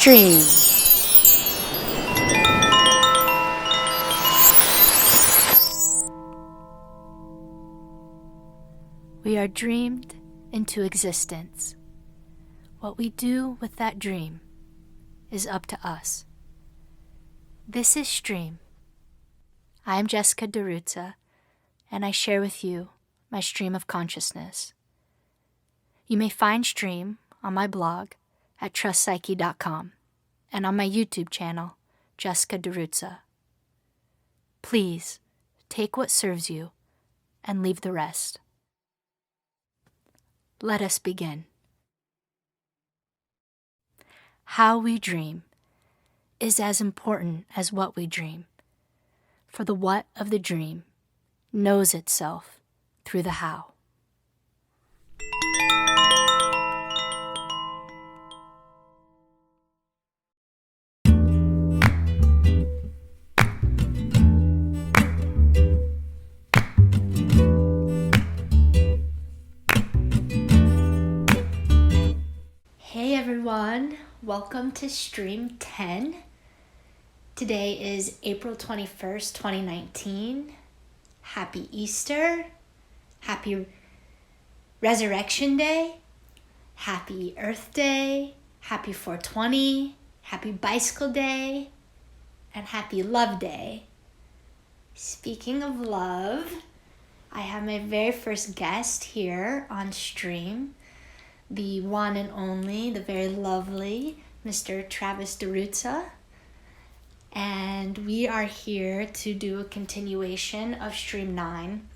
Stream. We are dreamed into existence. What we do with that dream is up to us. This is Stream. I am Jessica DiRuzza, and I share with you my stream of consciousness. You may find Stream on my blog at trustpsyche.com and on my YouTube channel, Jessica DiRuzza. Please take what serves you and leave the rest. Let us begin. How we dream is as important as what we dream, for the what of the dream knows itself through the how. Hey everyone, welcome to Stream 10. Today is April 21st, 2019. Happy Easter, happy Resurrection Day, happy Earth Day, happy 420, happy Bicycle Day, and happy Love Day. Speaking of love, I have my very first guest here on Stream, the one and only, the very lovely Mr. Travis DiRuzza. And we are here to do a continuation of Stream 9,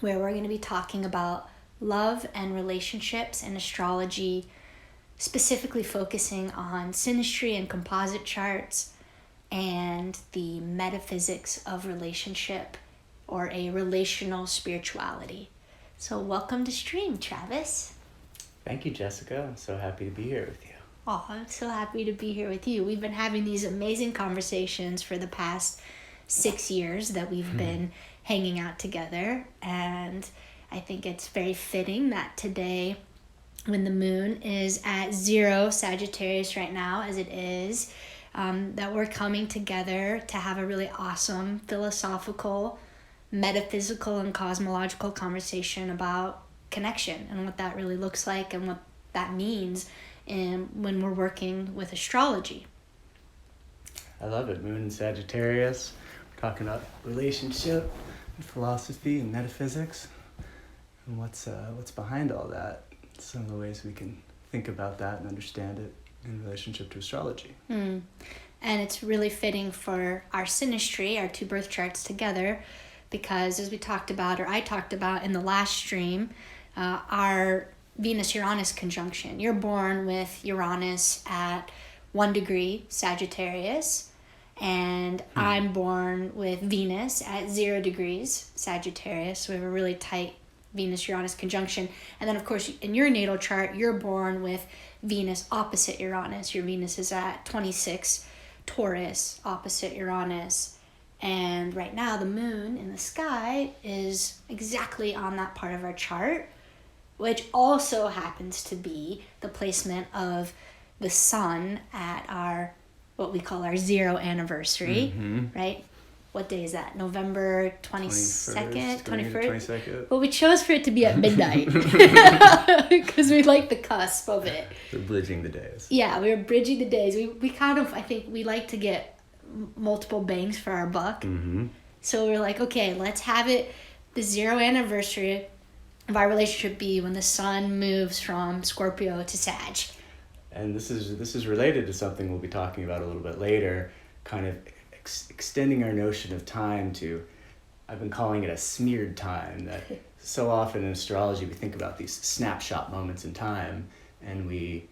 where we're going to be talking about love and relationships and astrology, specifically focusing on Synastry and Composite Charts and the metaphysics of relationship or a relational spirituality. So welcome to Stream, Travis. Thank you, Jessica. I'm so happy to be here with you. Oh, I'm so happy to be here with you. We've been having these amazing conversations for the past 6 years that we've been hanging out together. And I think it's very fitting that today, when the moon is at 0 Sagittarius right now, as it is, that we're coming together to have a really awesome philosophical, metaphysical, and cosmological conversation about connection and what that really looks like and what that means when we're working with astrology. I love it. Moon and Sagittarius. We're talking about relationship and philosophy and metaphysics and what's behind all that. Some of the ways we can think about that and understand it in relationship to astrology. And it's really fitting for our synastry, our two birth charts together, because as we talked about, or I talked about in the last stream, our Venus-Uranus conjunction. You're born with Uranus at 1 degree Sagittarius, and I'm born with Venus at 0 degrees Sagittarius. So we have a really tight Venus-Uranus conjunction. And then, of course, in your natal chart, you're born with Venus opposite Uranus. Your Venus is at 26 Taurus opposite Uranus. And right now, the moon in the sky is exactly on that part of our chart, which also happens to be the placement of the sun at our, what we call our 0 anniversary, right? What day is that? November 22nd? 21st? Well, we chose for it to be at midnight because we like the cusp of it. We're bridging the days. Yeah, we were bridging the days. We kind of, I think we like to get multiple bangs for our buck. So we're like, okay, let's have it the 0 anniversary of our relationship be when the sun moves from Scorpio to Sag. And this is related to something we'll be talking about a little bit later, kind of extending our notion of time to, I've been calling it a smeared time, that so often in astrology we think about these snapshot moments in time, and we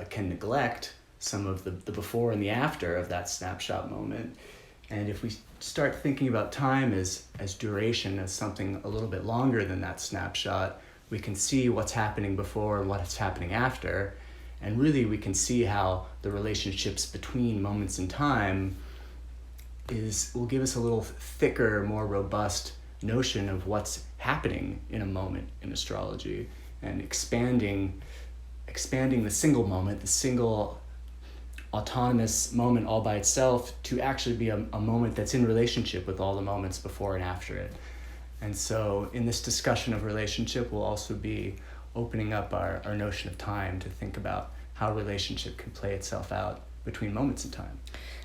can neglect some of the before and the after of that snapshot moment. And if we start thinking about time as duration, as something a little bit longer than that snapshot, we can see what's happening before and what's happening after. And really we can see how the relationships between moments in time will give us a little thicker, more robust notion of what's happening in a moment in astrology, and expanding the single moment, the single autonomous moment all by itself to actually be a moment that's in relationship with all the moments before and after it. And so in this discussion of relationship, we'll also be opening up our notion of time to think about how relationship can play itself out between moments in time.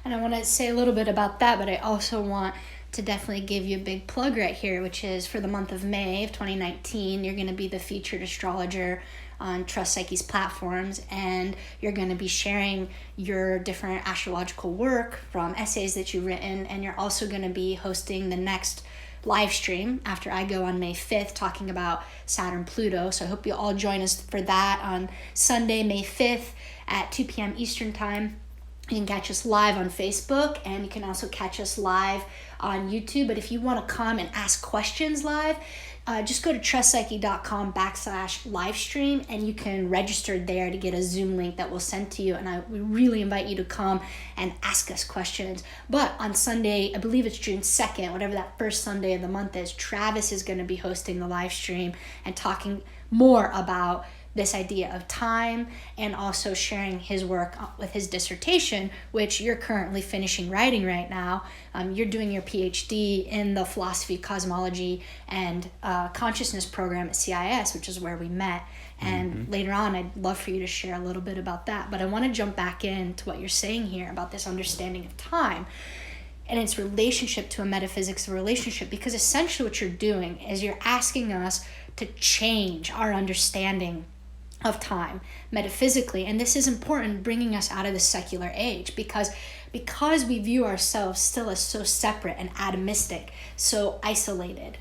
And I want to say a little bit about that, but I also want to definitely give you a big plug right here, which is for the month of May of 2019, you're going to be the featured astrologer on Trust Psyche's platforms, and you're going to be sharing your different astrological work from essays that you've written, and you're also going to be hosting the next live stream after I go on May 5th talking about Saturn Pluto. So I hope you all join us for that on Sunday, May 5th at 2 p.m. Eastern Time. You can catch us live on Facebook, and you can also catch us live on YouTube. But if you want to come and ask questions live, just go to trustpsyche.com/livestream, and you can register there to get a Zoom link that we'll send to you. And we really invite you to come and ask us questions. But on Sunday, I believe it's June 2nd, whatever that first Sunday of the month is, Travis is going to be hosting the live stream and talking more about this idea of time, and also sharing his work with his dissertation, which you're currently finishing writing right now. You're doing your PhD in the philosophy, cosmology, and consciousness program at CIS, which is where we met. And later on, I'd love for you to share a little bit about that. But I want to jump back into what you're saying here about this understanding of time and its relationship to a metaphysics of relationship, because essentially what you're doing is you're asking us to change our understanding of time metaphysically. And this is important, bringing us out of the secular age, because we view ourselves still as so separate and atomistic, so isolated,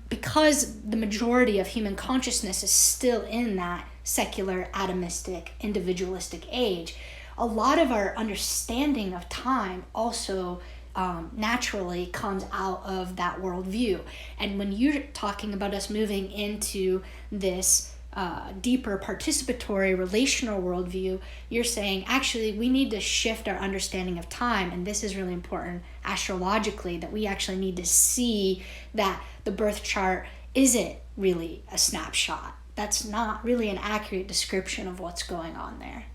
because the majority of human consciousness is still in that secular, atomistic, individualistic age. A lot of our understanding of time also naturally comes out of that worldview. And when you're talking about us moving into this deeper participatory relational worldview, you're saying actually we need to shift our understanding of time, and this is really important astrologically, that we actually need to see that the birth chart isn't really a snapshot. That's not really an accurate description of what's going on there.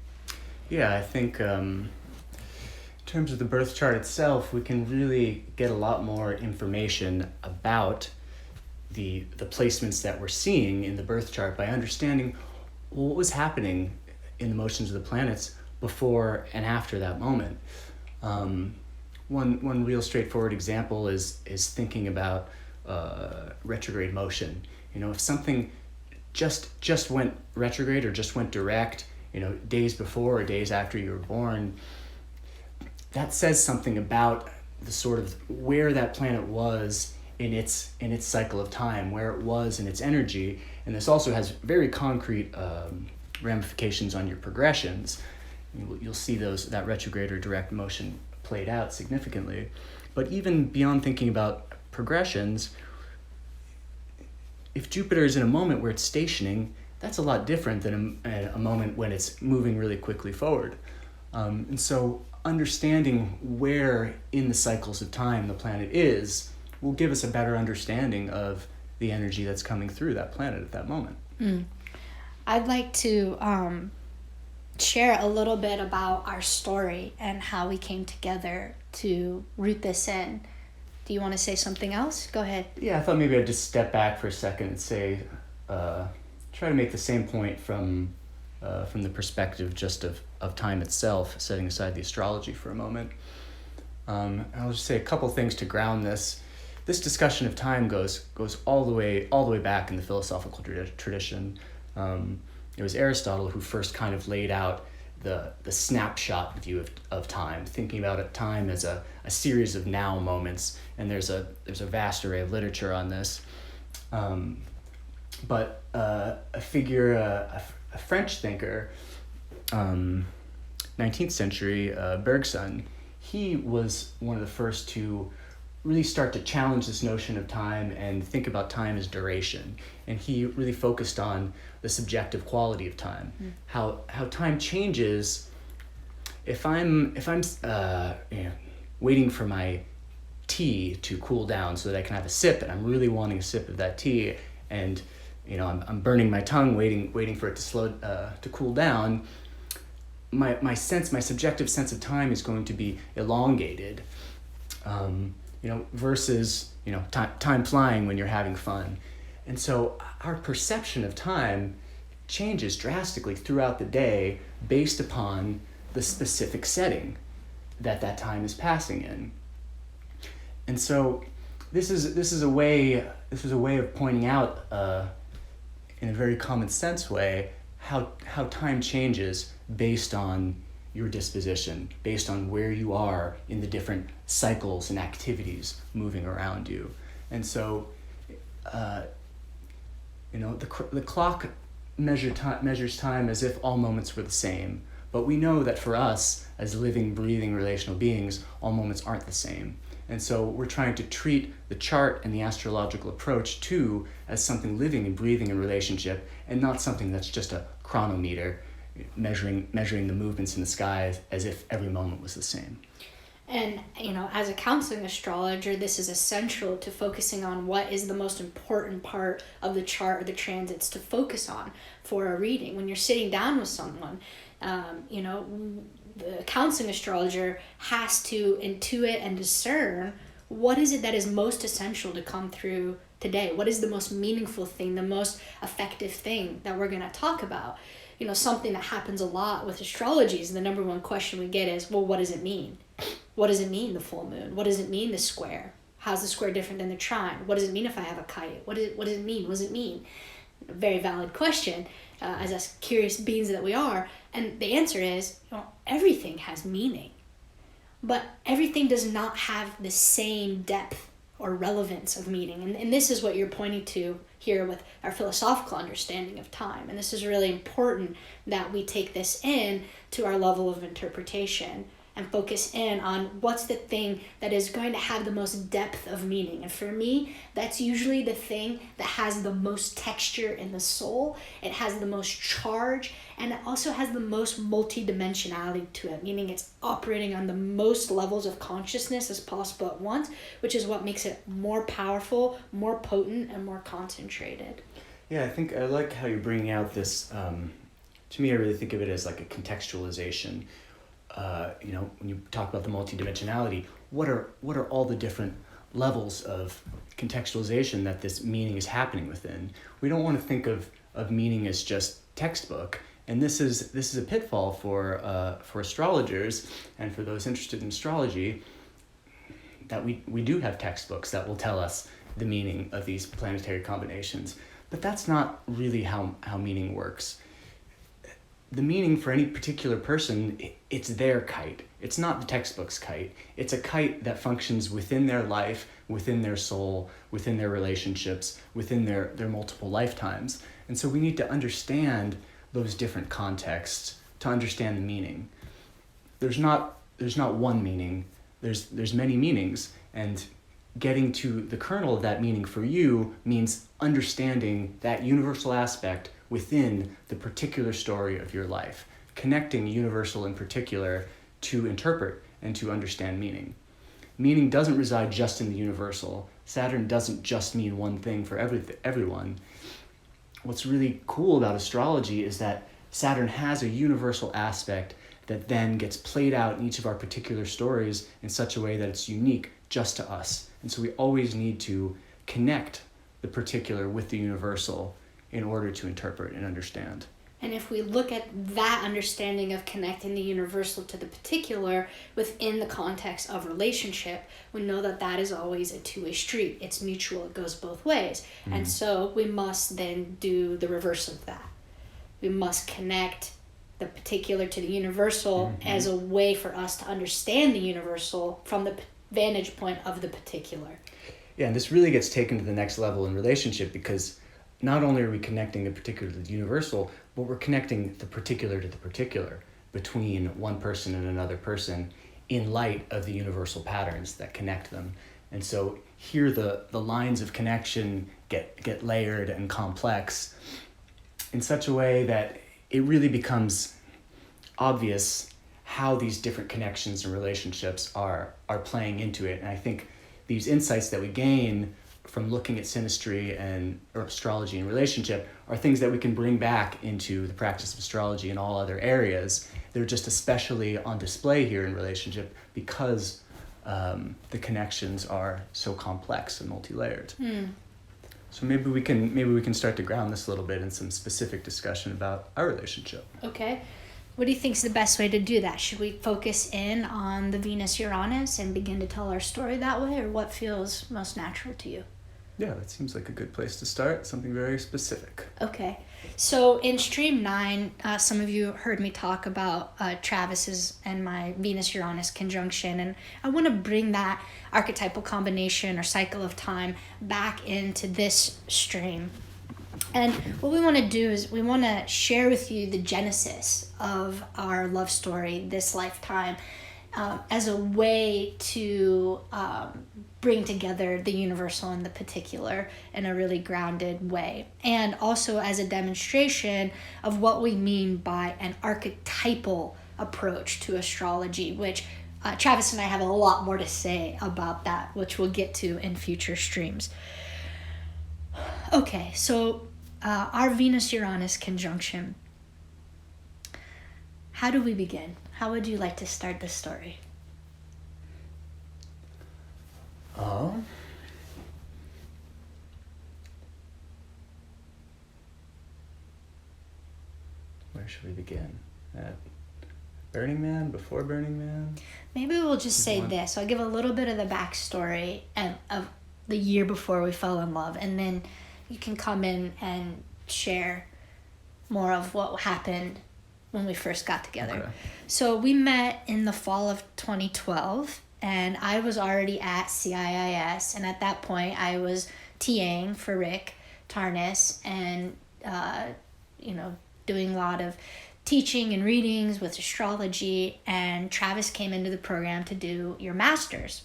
Yeah, I think in terms of the birth chart itself, we can really get a lot more information about the placements that we're seeing in the birth chart by understanding what was happening in the motions of the planets before and after that moment. One real straightforward example is thinking about retrograde motion. If something just went retrograde or just went direct, days before or days after you were born, that says something about the sort of where that planet was in its cycle of time, where it was in its energy. And this also has very concrete ramifications on your progressions. You'll see that retrograde or direct motion played out significantly. But even beyond thinking about progressions, if Jupiter is in a moment where it's stationing, that's a lot different than a moment when it's moving really quickly forward. And so understanding where in the cycles of time the planet is will give us a better understanding of the energy that's coming through that planet at that moment. I'd like to share a little bit about our story and how we came together to root this in. Do you want to say something else? Go ahead. Yeah, I thought maybe I'd just step back for a second and say, try to make the same point from the perspective just of time itself, setting aside the astrology for a moment. I'll just say a couple things to ground this. This discussion of time goes all the way back in the philosophical tradition. It was Aristotle who first kind of laid out the snapshot view of time, thinking about time as a series of now moments. And there's a vast array of literature on this. But a French thinker, 19th century, Bergson, he was one of the first to really start to challenge this notion of time and think about time as duration. And he really focused on the subjective quality of time, how time changes. If I'm waiting for my tea to cool down so that I can have a sip, and I'm really wanting a sip of that tea, and I'm burning my tongue waiting for it to cool down, my subjective sense of time is going to be elongated, versus, time flying when you're having fun. And so our perception of time changes drastically throughout the day based upon the specific setting that time is passing in. And so this is a way of pointing out, in a very common sense way, how time changes based on your disposition, based on where you are in the different cycles and activities moving around you. And so, the clock measures time as if all moments were the same. But we know that for us, as living, breathing, relational beings, all moments aren't the same. And so we're trying to treat the chart and the astrological approach too as something living and breathing in relationship, and not something that's just a chronometer measuring the movements in the sky as if every moment was the same. And, as a counseling astrologer, this is essential to focusing on what is the most important part of the chart or the transits to focus on for a reading. When you're sitting down with someone, the counseling astrologer has to intuit and discern what is it that is most essential to come through today. What is the most meaningful thing, the most effective thing that we're going to talk about? Something that happens a lot with astrology is the number one question we get is, well, what does it mean? What does it mean, the full moon? What does it mean, the square? How's the square different than the trine? What does it mean if I have a kite? What does it mean? What does it mean? A very valid question, as us curious beings that we are. And the answer is, everything has meaning. But everything does not have the same depth or relevance of meaning. And this is what you're pointing to here with our philosophical understanding of time. And this is really important that we take this in to our level of interpretation and focus in on what's the thing that is going to have the most depth of meaning. And for me, that's usually the thing that has the most texture in the soul. It has the most charge, and it also has the most multidimensionality to it, meaning it's operating on the most levels of consciousness as possible at once, which is what makes it more powerful, more potent, and more concentrated. Yeah, I think I like how you're bringing out this, to me, I really think of it as like a contextualization. When you talk about the multidimensionality, what are all the different levels of contextualization that this meaning is happening within? We don't want to think of meaning as just textbook, and this is a pitfall for astrologers and for those interested in astrology, that we do have textbooks that will tell us the meaning of these planetary combinations, but that's not really how meaning works. The meaning for any particular person, it's their kite. It's not the textbook's kite. It's a kite that functions within their life, within their soul, within their relationships, within their multiple lifetimes. And so we need to understand those different contexts to understand the meaning. There's not one meaning. There's many meanings, and getting to the kernel of that meaning for you means understanding that universal aspect within the particular story of your life, connecting universal in particular to interpret and to understand meaning. Meaning doesn't reside just in the universal. Saturn doesn't just mean one thing for everyone. What's really cool about astrology is that Saturn has a universal aspect that then gets played out in each of our particular stories in such a way that it's unique just to us. And so we always need to connect the particular with the universal in order to interpret and understand. And if we look at that understanding of connecting the universal to the particular within the context of relationship, we know that that is always a two-way street. It's mutual. It goes both ways. Mm-hmm. And so we must then do the reverse of that. We must connect the particular to the universal mm-hmm. as a way for us to understand the universal from the vantage point of the particular. Yeah, and this really gets taken to the next level in relationship, because not only are we connecting the particular to the universal, but we're connecting the particular to the particular between one person and another person in light of the universal patterns that connect them. And so here the lines of connection get layered and complex in such a way that it really becomes obvious how these different connections and relationships are playing into it. And I think these insights that we gain from looking at synastry or astrology and relationship are things that we can bring back into the practice of astrology in all other areas. they're just especially on display here in relationship because the connections are so complex and multi-layered. So maybe we can start to ground this a little bit in some specific discussion about our relationship. Okay. What do you think is the best way to do that? Should we focus in on the Venus-Uranus and begin to tell our story that way, or what feels most natural to you? Yeah, that seems like a good place to start, something very specific. Okay. So in Stream 9, some of you heard me talk about Travis's and my Venus-Uranus conjunction, and I want to bring that archetypal combination or cycle of time back into this stream. And what we want to do is we want to share with you the genesis of our love story this lifetime as a way to bring together the universal and the particular in a really grounded way. And also as a demonstration of what we mean by an archetypal approach to astrology, which Travis and I have a lot more to say about that, which we'll get to in future streams. Okay, so our Venus-Uranus conjunction. How do we begin? How would you like to start this story? Where should we begin? At Burning Man? Before Burning Man? Maybe we'll just say this. I'll give a little bit of the backstory of the year before we fell in love, and then you can come in and share more of what happened when we first got together. Okay. So we met in the fall of 2012, and I was already at CIIS, and at that point I was TAing for Rick Tarnas and doing a lot of teaching and readings with astrology, and Travis came into the program to do your master's.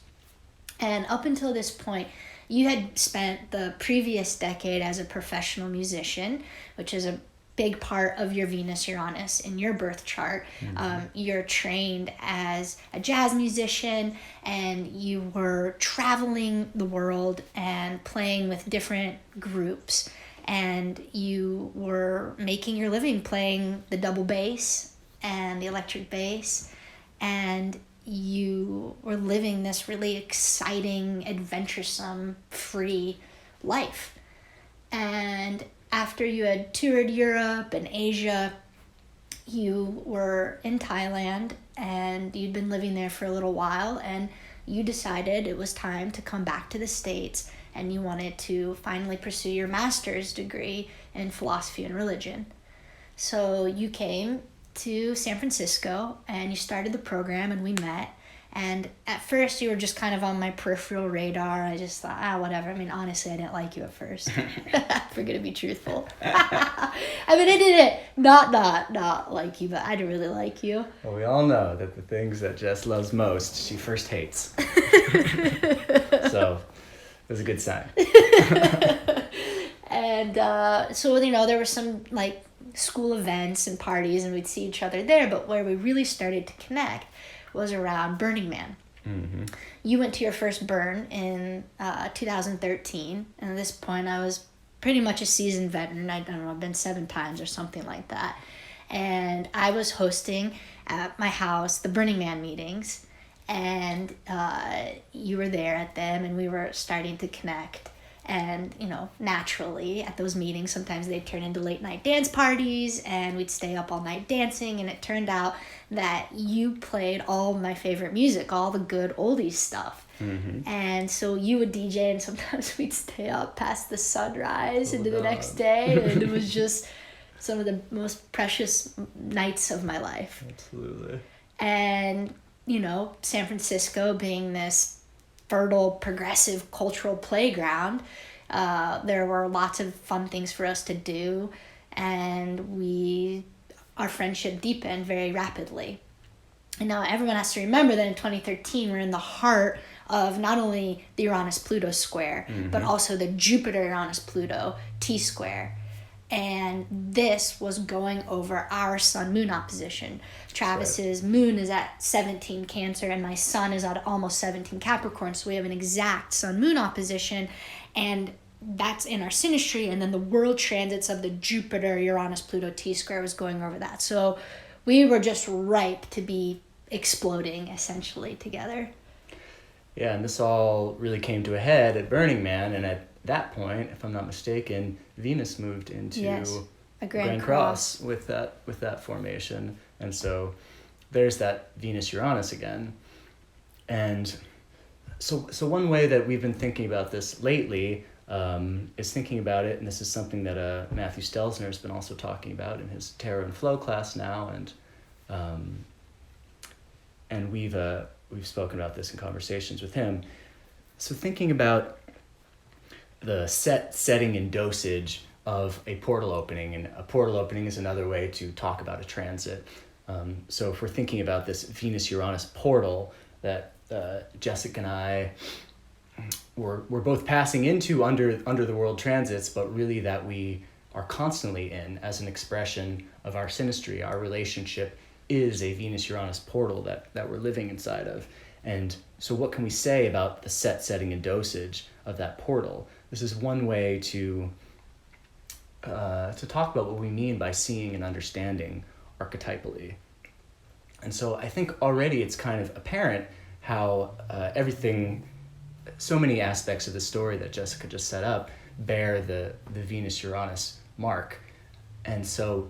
And up until this point, you had spent the previous decade as a professional musician, which is a big part of your Venus-Uranus in your birth chart. You're trained as a jazz musician, and you were traveling the world and playing with different groups, and you were making your living playing the double bass and the electric bass, and you were living this really exciting, adventuresome, free life. And after you had toured Europe and Asia, you were in Thailand, and you'd been living there for a little while, and you decided it was time to come back to the States, and you wanted to finally pursue your master's degree in philosophy and religion. So you came to San Francisco, and you started the program, and we met. And at first you were just kind of on my peripheral radar. I just thought, whatever. I mean, honestly, I didn't like you at first. If we're gonna be truthful. I mean, I didn't not like you, but I didn't really like you. Well, we all know that the things that Jess loves most, she first hates. So it was a good sign. And so, there were some like school events and parties, and we'd see each other there. But where we really started to connect was around Burning Man. Mm-hmm. You went to your first burn in 2013, and at this point I was pretty much a seasoned veteran. I don't know, I've been 7 times or something like that. And I was hosting at my house the Burning Man meetings, and you were there at them, and we were starting to connect. And, naturally at those meetings, sometimes they'd turn into late night dance parties, and we'd stay up all night dancing. And it turned out that you played all my favorite music, all the good oldies stuff. Mm-hmm. And so you would DJ, and sometimes we'd stay up past the sunrise into the next day. And it was just some of the most precious nights of my life. Absolutely. And, San Francisco being this fertile, progressive cultural playground, there were lots of fun things for us to do, and our friendship deepened very rapidly. And now everyone has to remember that in 2013 we're in the heart of not only the Uranus-Pluto square, mm-hmm. but also the Jupiter-Uranus-Pluto T-square. And this was going over our Sun-Moon opposition. Travis's moon is at 17 Cancer, and my sun is at almost 17 Capricorn, so we have an exact Sun-Moon opposition, and that's in our synastry. And then the world transits of the Jupiter-Uranus-Pluto T-square was going over that. So we were just ripe to be exploding essentially together. Yeah, and this all really came to a head at Burning Man, and at that point, if I'm not mistaken, Venus moved into a Grand Cross with that formation, and so there's that Venus-Uranus again. And so one way that we've been thinking about this lately is thinking about it, and this is something that Matthew Stelzner has been also talking about in his Tarot and Flow class now, and we've spoken about this in conversations with him. So thinking about the setting and dosage of a portal opening, and a portal opening is another way to talk about a transit. So if we're thinking about this Venus-Uranus portal that Jessica and I were both passing into under the world transits, but really that we are constantly in as an expression of our synastry. Our relationship is a Venus-Uranus portal that we're living inside of. And so what can we say about the setting and dosage of that portal? This is one way to talk about what we mean by seeing and understanding archetypally. And so I think already it's kind of apparent how everything, so many aspects of the story that Jessica just set up bear the Venus-Uranus mark. And so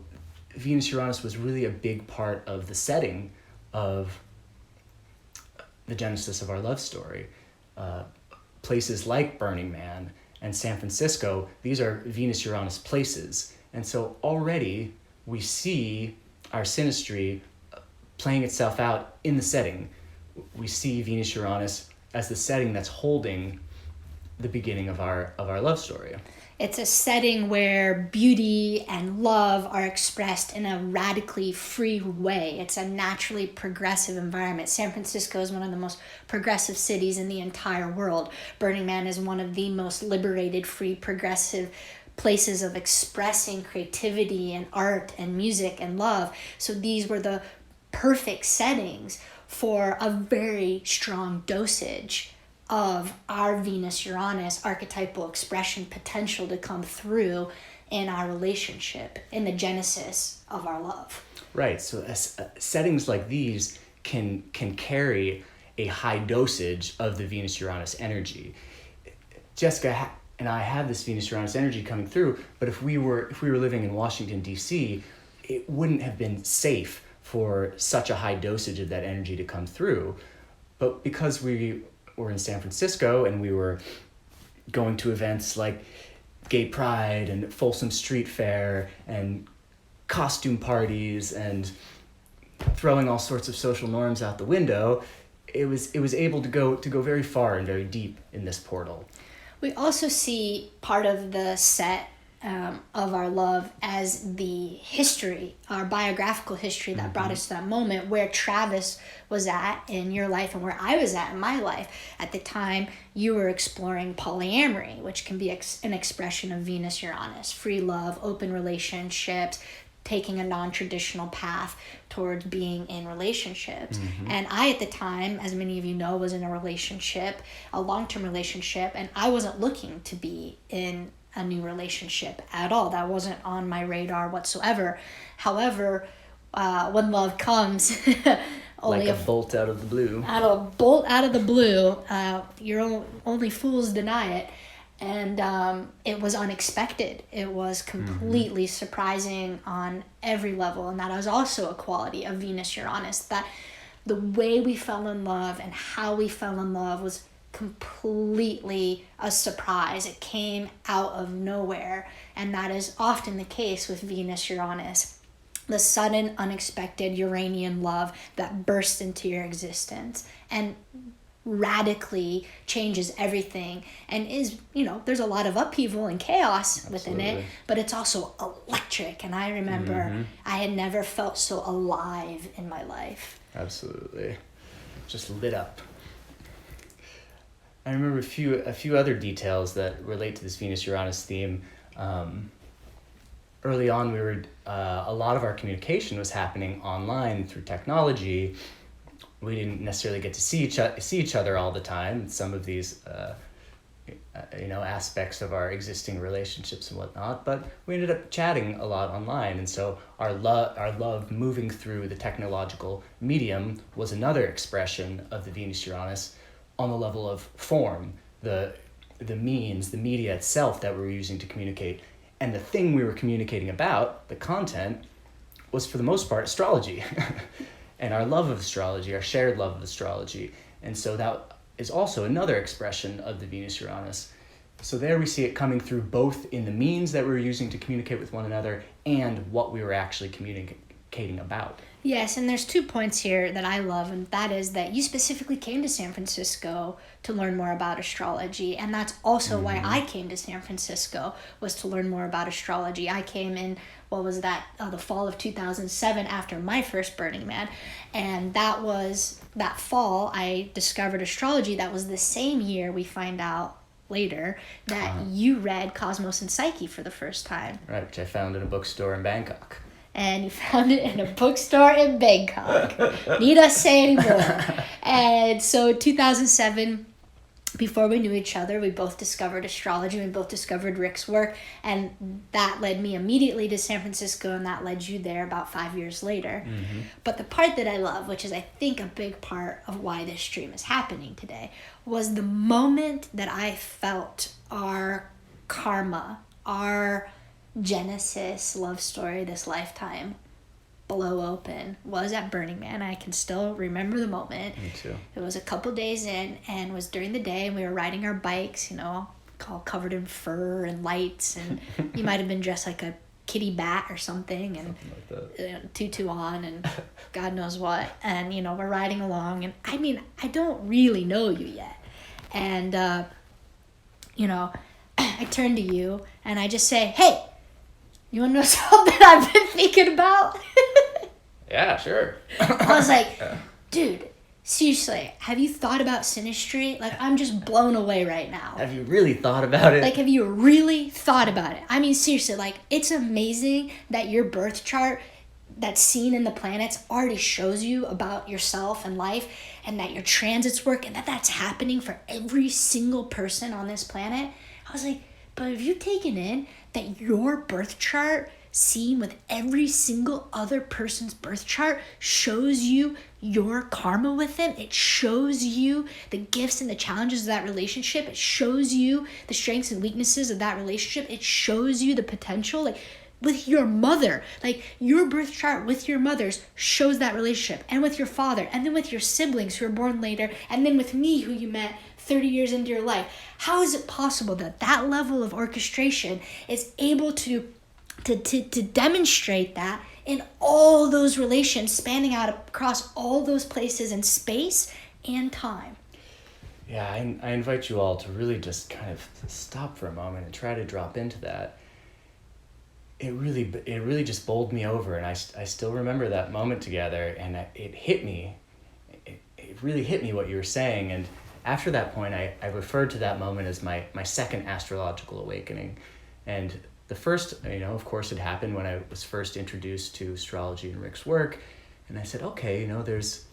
Venus-Uranus was really a big part of the setting of the genesis of our love story. Places like Burning Man and San Francisco, these are Venus-Uranus places. And so already we see our synastry playing itself out in the setting. We see Venus-Uranus as the setting that's holding the beginning of our love story. It's a setting where beauty and love are expressed in a radically free way. It's a naturally progressive environment. San Francisco is one of the most progressive cities in the entire world. Burning Man is one of the most liberated, free, progressive places of expressing creativity and art and music and love. So these were the perfect settings for a very strong dosage of our Venus-Uranus archetypal expression potential to come through in our relationship, in the genesis of our love. Right, so settings like these can carry a high dosage of the Venus-Uranus energy. Jessica and I have this Venus-Uranus energy coming through, but if we were living in Washington, D.C., it wouldn't have been safe for such a high dosage of that energy to come through. But because we were in San Francisco and we were going to events like Gay Pride and Folsom Street Fair and costume parties and throwing all sorts of social norms out the window, it was able to go very far and very deep in this portal. We also see part of the set of our love as the history, our biographical history that brought us to that moment where Travis was at in your life and where I was at in my life. At the time, you were exploring polyamory, which can be an expression of Venus-Uranus, free love, open relationships, taking a non-traditional path towards being in relationships. And I, at the time, as many of you know, was in a relationship, a long-term relationship, and I wasn't looking to be in a new relationship at all. That wasn't on my radar whatsoever. However, when love comes, like a bolt out of the blue. A bolt out of the blue, only fools deny it. And it was unexpected. It was completely surprising on every level. And that was also a quality of Venus-Uranus, that the way we fell in love and how we fell in love was completely a surprise. It came out of nowhere, and that is often the case with Venus-Uranus. The sudden, unexpected Uranian love that bursts into your existence and radically changes everything, and is, there's a lot of upheaval and chaos within it, but it's also electric. And I remember I had never felt so alive in my life. Absolutely. Just lit up. I remember a few other details that relate to this Venus-Uranus theme. Early on, a lot of our communication was happening online through technology. We didn't necessarily get to see each other all the time. Some of these aspects of our existing relationships and whatnot, but we ended up chatting a lot online, and so our love moving through the technological medium was another expression of the Venus-Uranus on the level of form, the means, the media itself that we were using to communicate, and the thing we were communicating about, the content, was for the most part astrology, and our love of astrology, our shared love of astrology, and so that is also another expression of the Venus-Uranus. So there we see it coming through both in the means that we were using to communicate with one another and what we were actually communicating about. Yes, and there's 2 points here that I love, and that is that you specifically came to San Francisco to learn more about astrology, and that's also why I came to San Francisco, was to learn more about astrology. I came in, the fall of 2007 after my first Burning Man, and that fall I discovered astrology. That was the same year we find out later that you read Cosmos and Psyche for the first time. Right, which I found in a bookstore in Bangkok. And you found it in a bookstore in Bangkok. Need us say anymore. And so 2007, before we knew each other, we both discovered astrology. We both discovered Rick's work. And that led me immediately to San Francisco, and that led you there about 5 years later. Mm-hmm. But the part that I love, which is I think a big part of why this stream is happening today, was the moment that I felt our karma, our Genesis love story this lifetime blow open was at Burning Man. I can still remember the moment. Me too. It was a couple days in, and it was during the day, and we were riding our bikes, all covered in fur and lights, and you might have been dressed like a kitty bat or something, and something like tutu on, and God knows what, and we're riding along, and I don't really know you yet, and I turn to you and I just say, hey, you want to know something I've been thinking about? Yeah, sure. I was like, dude, seriously, have you thought about Synastry? I'm just blown away right now. Have you really thought about it? Have you really thought about it? Seriously, it's amazing that your birth chart that's seen in the planets already shows you about yourself and life, and that your transits work, and that's happening for every single person on this planet. I was like, but have you taken in that your birth chart seen with every single other person's birth chart shows you your karma with them? It shows you the gifts and the challenges of that relationship. It shows you the strengths and weaknesses of that relationship. It shows you the potential. With your mother, your birth chart with your mother's shows that relationship, and with your father, and then with your siblings who were born later, and then with me who you met 30 years into your life. How is it possible that level of orchestration is able to demonstrate that in all those relations spanning out across all those places in space and time? Yeah, I invite you all to really just kind of stop for a moment and try to drop into that. It really just bowled me over, and I still remember that moment together, and it hit me. It really hit me what you were saying, and after that point, I referred to that moment as my second astrological awakening. And the first, of course, it happened when I was first introduced to astrology and Rick's work, and I said, okay, there's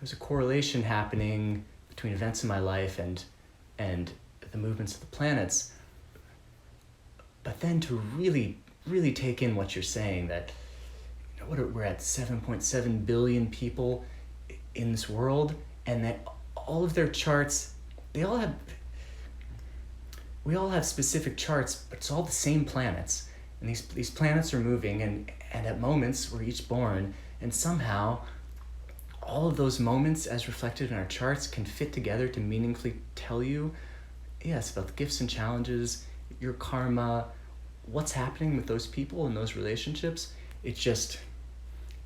a correlation happening between events in my life and the movements of the planets. But then to really take in what you're saying, that we're at 7.7 billion people in this world, and that all of their charts, we all have specific charts, but it's all the same planets, and these planets are moving, and at moments we're each born, and somehow all of those moments as reflected in our charts can fit together to meaningfully tell you, yes, about the gifts and challenges, your karma, what's happening with those people and those relationships. It just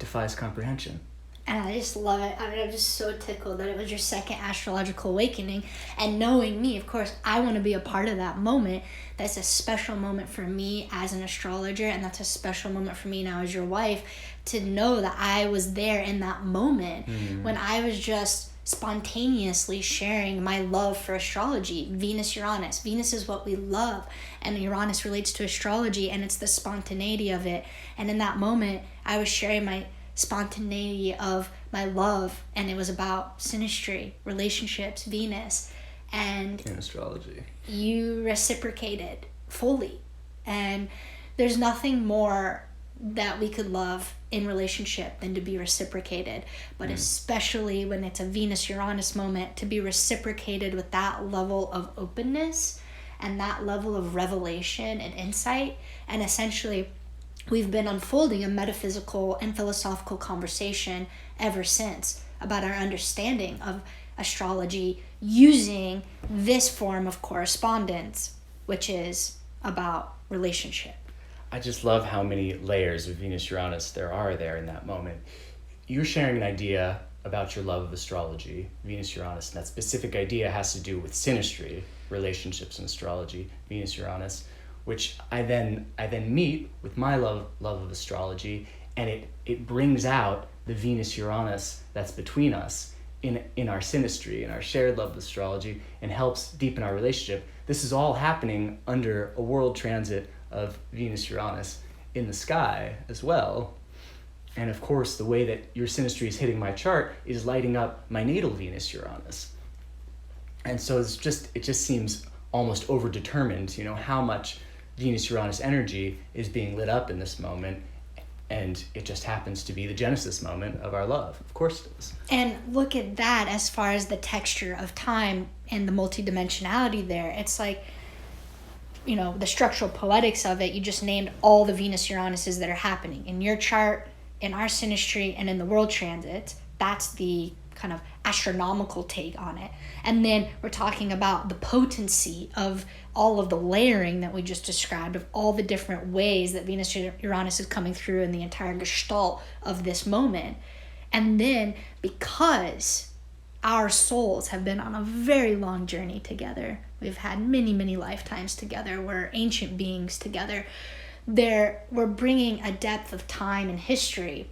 defies comprehension. And I just love it. I'm just so tickled that it was your second astrological awakening. And knowing me, of course, I want to be a part of that moment. That's a special moment for me as an astrologer, and that's a special moment for me now as your wife, to know that I was there in that moment when I was just spontaneously sharing my love for astrology. Venus-Uranus. Venus is what we love, and Uranus relates to astrology, and it's the spontaneity of it. And in that moment, I was sharing my spontaneity of my love, and it was about synastry, relationships, Venus. And in astrology, you reciprocated fully. And there's nothing more that we could love in relationship than to be reciprocated, but especially when it's a Venus-Uranus moment, to be reciprocated with that level of openness and that level of revelation and insight. And essentially, we've been unfolding a metaphysical and philosophical conversation ever since about our understanding of astrology using this form of correspondence, which is about relationship. I just love how many layers of Venus-Uranus there are there in that moment. You're sharing an idea about your love of astrology, Venus-Uranus, and that specific idea has to do with synastry, relationships in astrology, Venus-Uranus, which I then meet with my love of astrology, and it brings out the Venus-Uranus that's between us in our synastry, in our shared love of astrology, and helps deepen our relationship. This is all happening under a world transit of Venus-Uranus in the sky as well. And of course, the way that your synastry is hitting my chart is lighting up my natal Venus-Uranus. And so it just seems almost overdetermined, how much Venus-Uranus energy is being lit up in this moment. And it just happens to be the genesis moment of our love. Of course it is. And look at that as far as the texture of time and the multidimensionality there. It's like, the structural poetics of it, you just named all the Venus-Uranuses that are happening in your chart, in our synastry, and in the world transit. That's the kind of astronomical take on it. And then we're talking about the potency of all of the layering that we just described, of all the different ways that Venus-Uranus is coming through in the entire gestalt of this moment. And then because our souls have been on a very long journey together, we've had many, many lifetimes together, we're ancient beings together, we're bringing a depth of time and history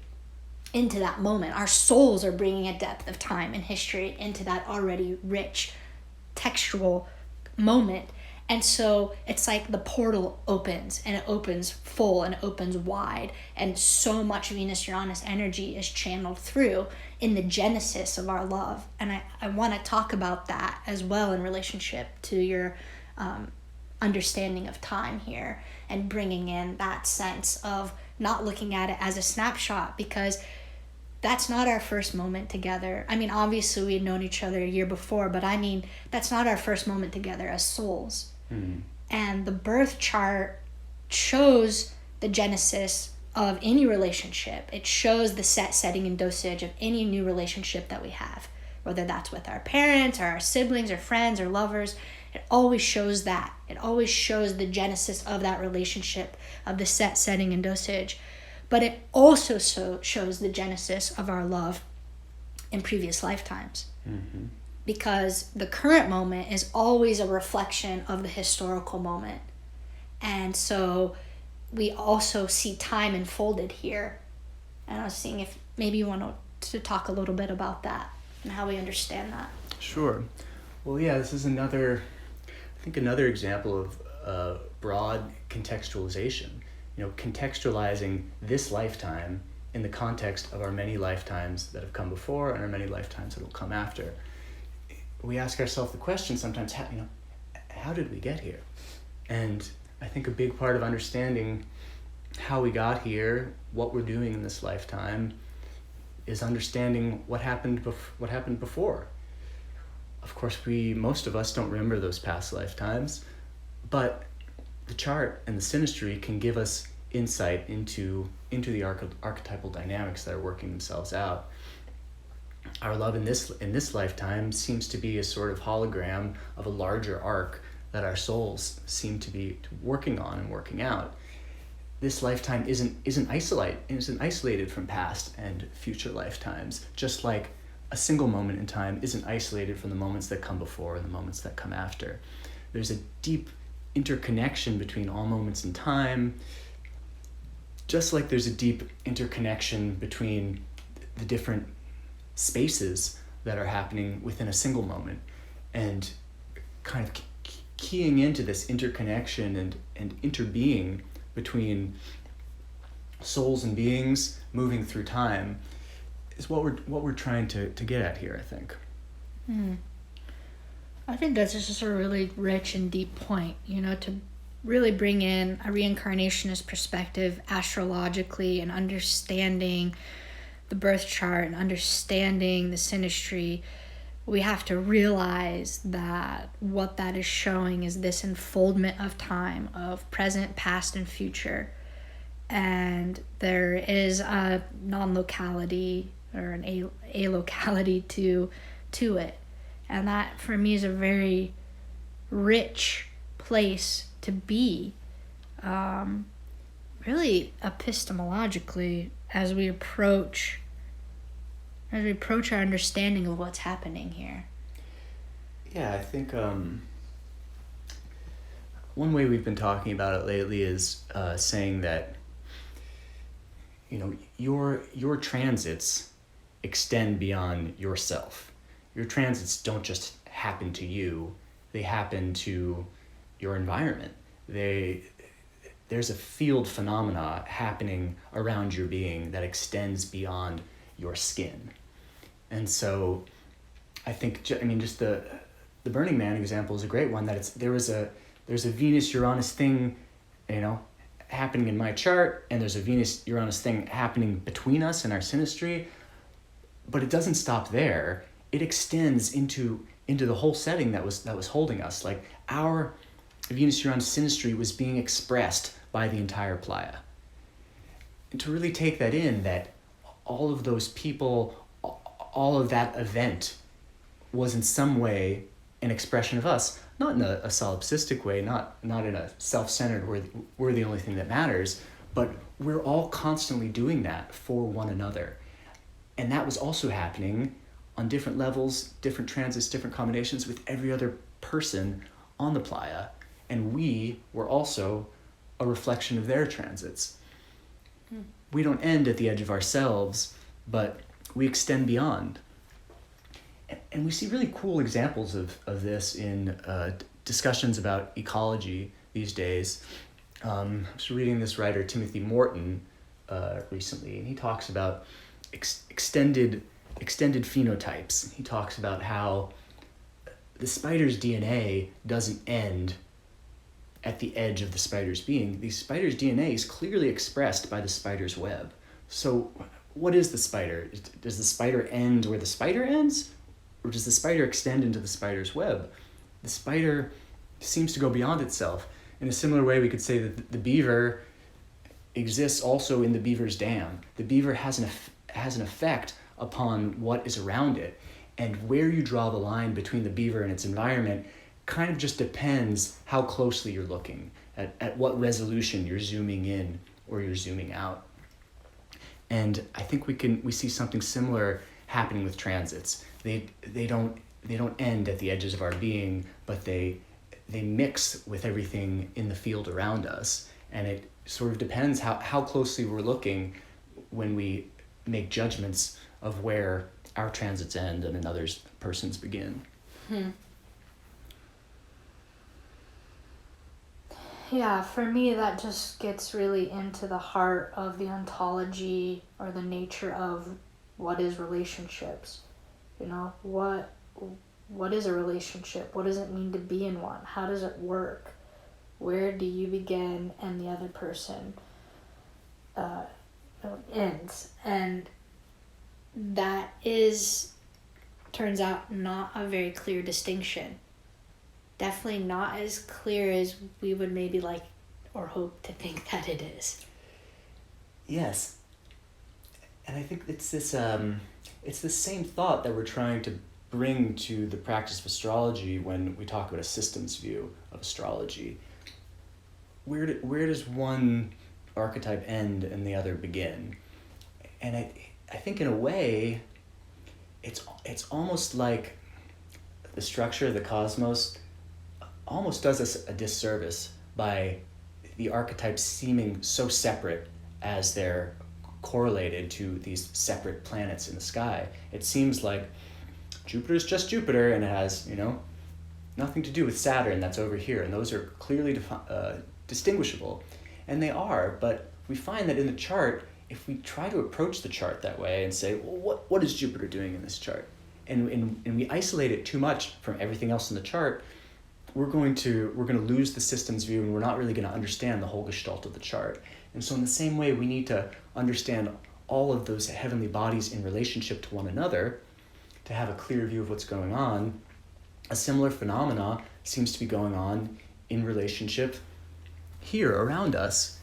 into that moment. Our souls are bringing a depth of time and history into that already rich textual moment. And so it's like the portal opens, and it opens full and it opens wide, and so much Venus-Uranus energy is channeled through in the genesis of our love. And I want to talk about that as well in relationship to your understanding of time here, and bringing in that sense of not looking at it as a snapshot, because that's not our first moment together. I mean, obviously we had known each other a year before, but I mean, that's not our first moment together as souls. Mm-hmm. And the birth chart shows the genesis of any relationship. It shows the set, setting, and dosage of any new relationship that we have, whether that's with our parents or our siblings or friends or lovers. It always shows that. It always shows the genesis of that relationship, of the set, setting, and dosage. But it also shows the genesis of our love in previous lifetimes. Mm-hmm. Because the current moment is always a reflection of the historical moment. And so we also see time enfolded here. And I was seeing if maybe you want to talk a little bit about that and how we understand that. Sure. Well, yeah, this is another example of broad contextualization. Contextualizing this lifetime in the context of our many lifetimes that have come before and our many lifetimes that will come after. We ask ourselves the question sometimes, how did we get here? And I think a big part of understanding how we got here, what we're doing in this lifetime, is understanding what happened before. Of course, most of us don't remember those past lifetimes, but the chart and the synastry can give us insight into the archetypal dynamics that are working themselves out. Our love in this lifetime seems to be a sort of hologram of a larger arc that our souls seem to be working on and working out. This lifetime isn't isolated from past and future lifetimes, just like a single moment in time isn't isolated from the moments that come before and the moments that come after. There's a deep interconnection between all moments in time, just like there's a deep interconnection between the different spaces that are happening within a single moment, and kind of keying into this interconnection and interbeing between souls and beings moving through time is what we're trying to get at here, I think. I think that's just a really rich and deep point, to really bring in a reincarnationist perspective astrologically and understanding the birth chart and understanding the synastry. We have to realize that what that is showing is this unfoldment of time, of present, past, and future. And there is a non-locality or an alocality to it. And that, for me, is a very rich place to be, really epistemologically, as we approach our understanding of what's happening here. Yeah, I think one way we've been talking about it lately is saying that, your transits extend beyond yourself. Your transits don't just happen to you, they happen to your environment. There's a field phenomena happening around your being that extends beyond your skin. And so I think, just the Burning Man example is a great one, that there's a Venus-Uranus thing, happening in my chart, and there's a Venus-Uranus thing happening between us in our synastry, but it doesn't stop there. It extends into the whole setting that was holding us. Like, our Venus-Uranus synastry was being expressed by the entire playa. And to really take that in, that all of those people, all of that event was in some way an expression of us, not in a solipsistic way, not in a self-centered we're the only thing that matters, but we're all constantly doing that for one another. And that was also happening on different levels, different transits, different combinations with every other person on the playa. And we were also a reflection of their transits. We don't end at the edge of ourselves, but we extend beyond. And we see really cool examples of this in discussions about ecology these days. I was reading this writer, Timothy Morton, recently, and he talks about extended phenotypes. He talks about how the spider's DNA doesn't end at the edge of the spider's being. The spider's DNA is clearly expressed by the spider's web. So what is the spider? Does the spider end where the spider ends? Or does the spider extend into the spider's web? The spider seems to go beyond itself. In a similar way, we could say that the beaver exists also in the beaver's dam. The beaver has an effect upon what is around it. And where you draw the line between the beaver and its environment kind of just depends how closely you're looking, at what resolution you're zooming in or you're zooming out. And I think we see something similar happening with transits. They don't end at the edges of our being, but they mix with everything in the field around us. And it sort of depends how closely we're looking when we make judgments of where our transits end and another person's begin. Yeah, for me, that just gets really into the heart of the ontology or the nature of what is relationships. What is a relationship? What does it mean to be in one? How does it work? Where do you begin and the other person ends? And that turns out not a very clear distinction. Definitely not as clear as we would maybe like or hope to think that it is. Yes. And I think it's this same thought that we're trying to bring to the practice of astrology when we talk about a systems view of astrology. Where does one archetype end and the other begin? And I think in a way, it's almost like the structure of the cosmos almost does us a disservice by the archetypes seeming so separate as they're correlated to these separate planets in the sky. It seems like Jupiter's just Jupiter and it has, nothing to do with Saturn that's over here, and those are clearly distinguishable. And they are, but we find that in the chart, if we try to approach the chart that way and say, well, what is Jupiter doing in this chart? and we isolate it too much from everything else in the chart, we're going to lose the system's view, and we're not really going to understand the whole gestalt of the chart. And so in the same way, we need to understand all of those heavenly bodies in relationship to one another to have a clear view of what's going on. A similar phenomena seems to be going on in relationship here around us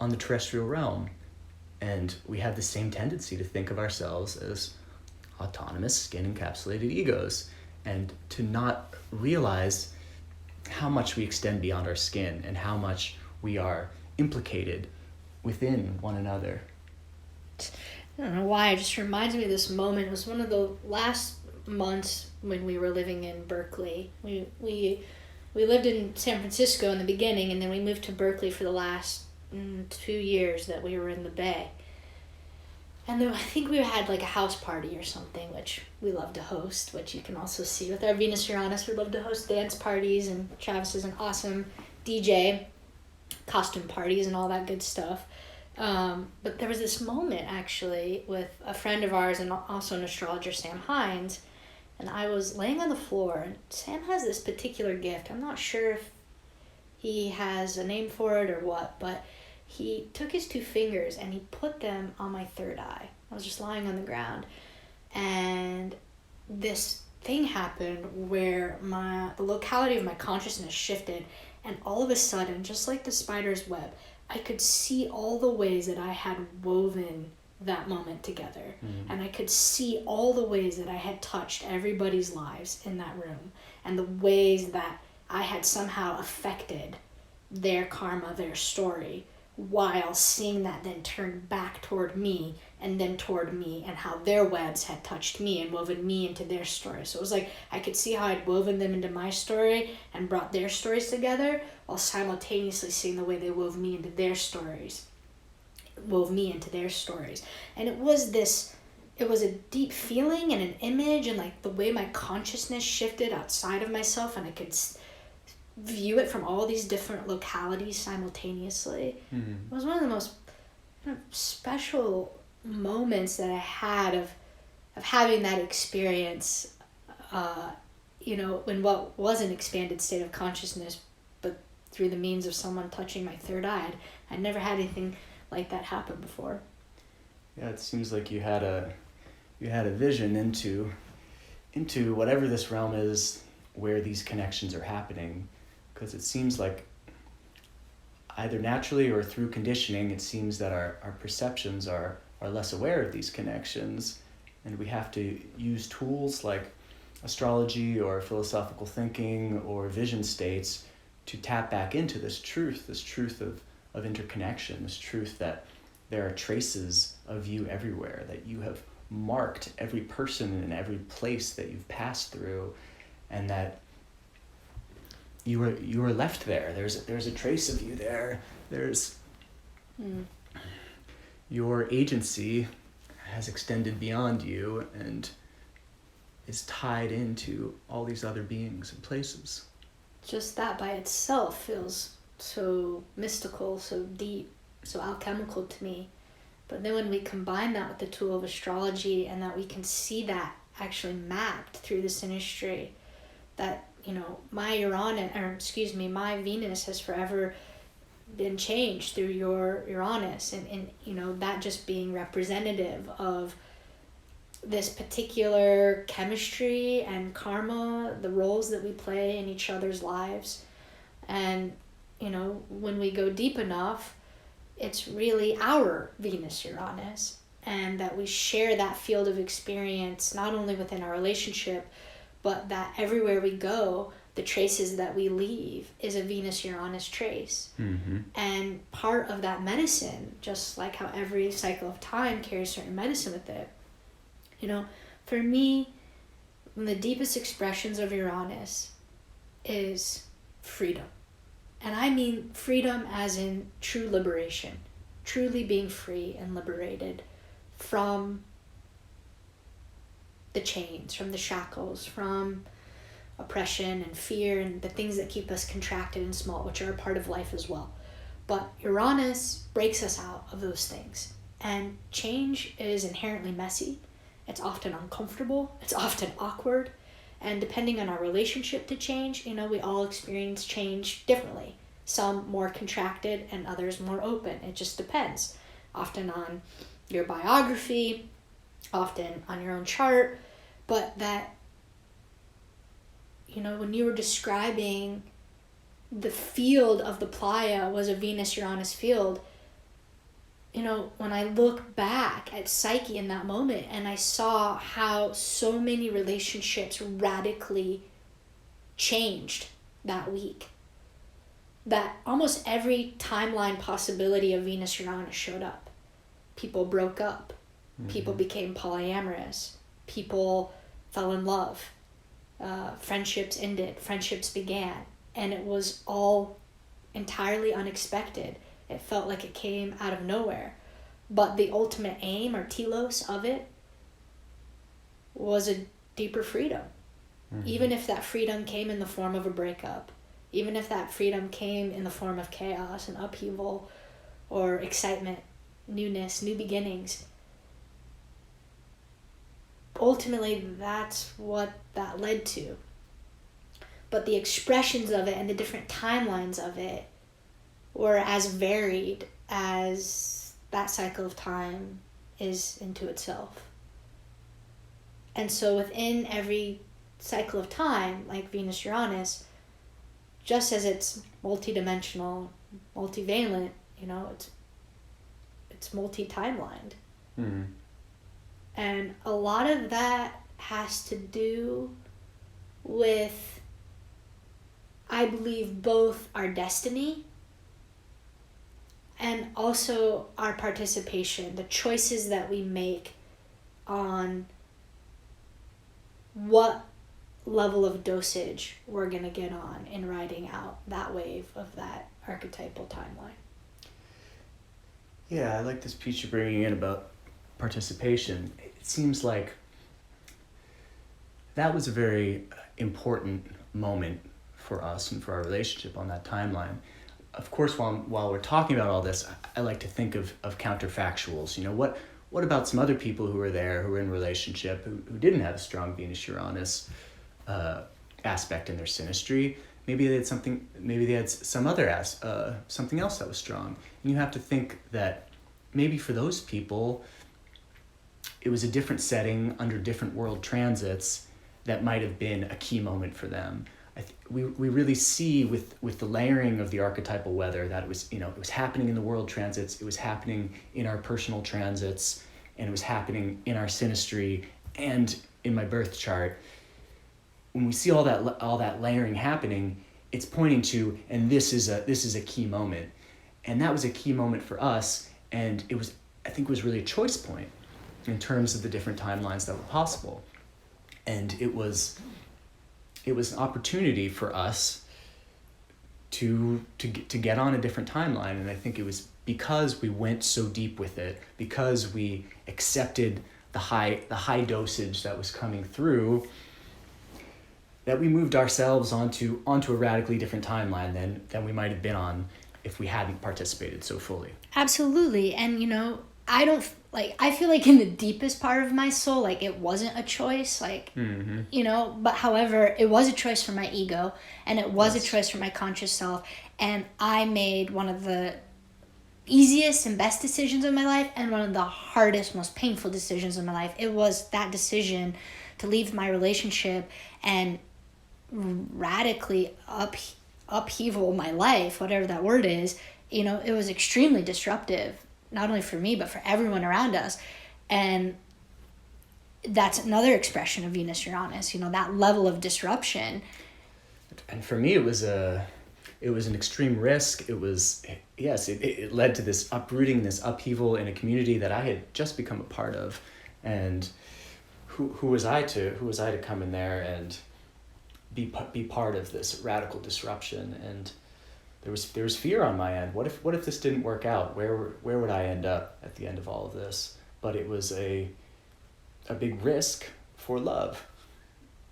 on the terrestrial realm. And we have the same tendency to think of ourselves as autonomous, skin-encapsulated egos, and to not realize how much we extend beyond our skin and how much we are implicated within one another. I don't know why, it just reminds me of this moment. It was one of the last months when we were living in Berkeley. We lived in San Francisco in the beginning, and then we moved to Berkeley for the last 2 years that we were in the Bay. And then I think we had like a house party or something, which we love to host, which you can also see with our Venus Uranus. We love to host dance parties, and Travis is an awesome DJ, costume parties and all that good stuff. But there was this moment actually with a friend of ours and also an astrologer, Sam Hines, and I was laying on the floor, and Sam has this particular gift. I'm not sure if he has a name for it or what, but he took his 2 fingers and he put them on my third eye. I was just lying on the ground, and this thing happened where the locality of my consciousness shifted, and all of a sudden, just like the spider's web, I could see all the ways that I had woven that moment together. Mm-hmm. And I could see all the ways that I had touched everybody's lives in that room, and the ways that I had somehow affected their karma, their story, while seeing that then turn back toward me and then toward me, and how their webs had touched me and woven me into their story. So it was like I could see how I'd woven them into my story and brought their stories together, while simultaneously seeing the way they wove me into their stories. And it was a deep feeling and an image, and like the way my consciousness shifted outside of myself, and I could view it from all these different localities simultaneously. Mm-hmm. It was one of the most special moments that I had of having that experience, in what was an expanded state of consciousness, but through the means of someone touching my third eye. I'd never had anything like that happen before. Yeah, it seems like you had a vision into whatever this realm is where these connections are happening, because it seems like either naturally or through conditioning, it seems that our perceptions are less aware of these connections, and we have to use tools like astrology or philosophical thinking or vision states to tap back into this truth of interconnection, this truth that there are traces of you everywhere, that you have marked every person in every place that you've passed through, and that you were left there. There's a trace of you there. There's your agency has extended beyond you and is tied into all these other beings and places. Just that by itself feels so mystical, so deep, so alchemical to me. But then when we combine that with the tool of astrology, and that we can see that actually mapped through the synastry, that my Venus has forever been changed through your Uranus, and that just being representative of this particular chemistry and karma, the roles that we play in each other's lives. And when we go deep enough, it's really our Venus Uranus, and that we share that field of experience not only within our relationship, but that everywhere we go, the traces that we leave is a Venus Uranus trace. Mm-hmm. And part of that medicine, just like how every cycle of time carries certain medicine with it, for me, one of the deepest expressions of Uranus is freedom. And I mean freedom as in true liberation, truly being free and liberated from the chains, from the shackles, from oppression and fear and the things that keep us contracted and small, which are a part of life as well. But Uranus breaks us out of those things. And change is inherently messy, It's often uncomfortable. It's often awkward. And depending on our relationship to change, you know, we all experience change differently. Some more contracted and others more open. It just depends. Often on your biography, often on your own chart. But that, you know, when you were describing the field of the playa was a Venus-Uranus field, you know, when I look back at Psyche in that moment and I saw how so many relationships radically changed that week, that almost every timeline possibility of Venus-Uranus showed up. People broke up. People became polyamorous. People fell in love. Friendships ended. Friendships began. And it was all entirely unexpected. It felt like it came out of nowhere. But the ultimate aim or telos of it was a deeper freedom. Even if that freedom came in the form of a breakup, even if that freedom came in the form of chaos and upheaval or excitement, newness, new beginnings, ultimately that's what that led to. But the expressions of it and the different timelines of it were as varied as that cycle of time is into itself. And so within every cycle of time, like Venus-Uranus, just as it's multidimensional, multivalent, you know, it's multi-timelined. And a lot of that has to do with, I believe, both our destiny and also our participation, the choices that we make on what level of dosage we're going to get on in riding out that wave of that archetypal timeline. Yeah, I like this piece you're bringing in about participation. It seems like that was a very important moment for us and for our relationship on that timeline. Of course, while we're talking about all this, I like to think of counterfactuals. You know, what about some other people who were there, who were in a relationship, who didn't have a strong Venus-Uranus aspect in their synastry? Maybe they had some other something else that was strong. And you have to think that maybe for those people, it was a different setting under different world transits that might have been a key moment for them. We really see with the layering of the archetypal weather that it was happening in the world transits, it was happening in our personal transits, and it was happening in our synastry and in my birth chart. When we see all that layering happening, it's pointing to, and this is a key moment, and that was a key moment for us, and I think it was really a choice point in terms of the different timelines that were possible, and it was an opportunity for us to get on a different timeline. And I think it was because we went so deep with it, because we accepted the high dosage that was coming through, that we moved ourselves onto a radically different timeline than we might have been on if we hadn't participated so fully. Absolutely. And, you know, I feel like in the deepest part of my soul, like it wasn't a choice, like, you know, but however, it was a choice for my ego, and it was a choice for my conscious self. And I made one of the easiest and best decisions of my life and one of the hardest, most painful decisions of my life. It was that decision to leave my relationship and radically upheaval my life, whatever that word is. You know, it was extremely disruptive, not only for me, but for everyone around us. And that's another expression of Venus-Uranus, you know, that level of disruption. And for me, it was an extreme risk. It led to this uprooting, this upheaval in a community that I had just become a part of. And who was I to come in there and be part of this radical disruption? And there was fear on my end. What if this didn't work out? Where would I end up at the end of all of this? But it was a big risk for love.